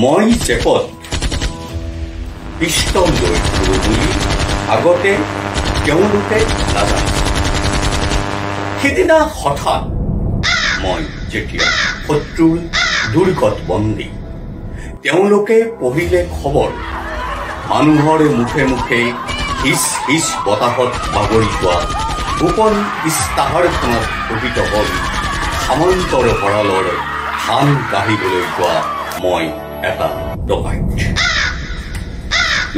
মই চেপত পিষ্টল লৈ ফুৰো বুলি আগতে তেওঁলোকে নাজানে। সিদিনা হঠাৎ মই যেতিয়া শত্ৰুৰ দুৰ্গত বন্দী, তেওঁলোকে পঢ়িলে খবৰ মানুহৰ মুখে মুখে হিচ হিচ বতাহত বাগৰি যোৱা গোপন ইস্তাহাৰখনত পঠিত হ'ল সামন্তৰ ভঁৰালৰ ধান কাঢ়িবলৈ যোৱা মই এটা ডকাইত।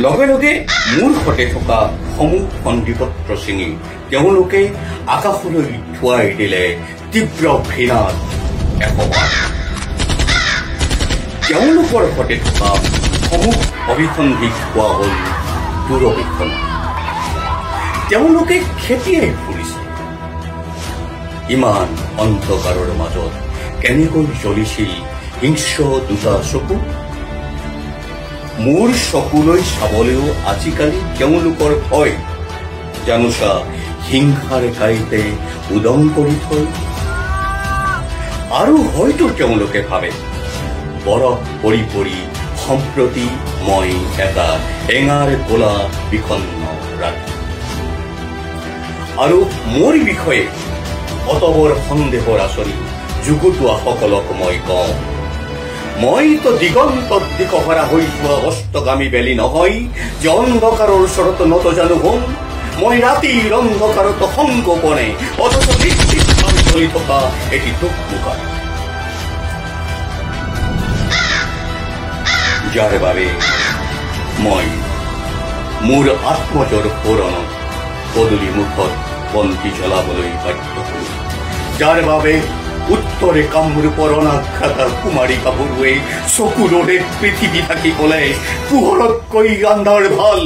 লগে লগে মোৰ সতে থকা সমূহ সন্ধিপত্ৰ ছিঙি তেওঁলোকে আকাশলৈ ধুৱাই দিলে তীব্ৰ ঘৃণাত এশবাৰ। তেওঁলোকৰ সতে থকা সমূহ অভিসন্ধি হোৱা হ'ল দুৰভিসন্ধি। তেওঁলোকে খেপিয়াই ফুৰিছে। ইমান অন্ধকাৰৰ মাজত কেনেকৈ জ্বলিছিল হিংস্ৰ দুটা চকু। মোৰ চকুলৈ চাবলৈও আজিকালি তেওঁলোকৰ ভয় জানোচা হিংসাৰ কাঁইতে উদং কৰি থয়। আৰু হয়তো তেওঁলোকে ভাবে বৰফ পৰি পৰি সম্প্ৰতি মই এটা এঙাৰ গোলা বিষণ্ণ ৰাতি। আৰু মোৰ বিষয়ে অতবৰ সন্দেহৰ আচৰি যুগুতোৱা সকলক মই কওঁ, মইতো দিগন্তত দিশহৰা হৈ যোৱা অস্তগামী বেলি নহয় যে অন্ধকাৰৰ ওচৰত নত জানো হম। মই ৰাতিৰ অন্ধকাৰত সংগোপনে অথচ নিশ্চিত চলি থকা এটি দুখমুখা, যাৰ বাবে মই মোৰ আত্মজৰ সোৰণত পদূলি মুখত বন্তি জ্বলাবলৈ বাধ্য হলো, যাৰ বাবে উত্তৰে কামৰূপৰ অনাঘাতা কুমাৰী কাপোৰৱে চকুৰে পৃথিৱী থাকি কলে পোহৰতকৈ আন্ধাৰ ভাল।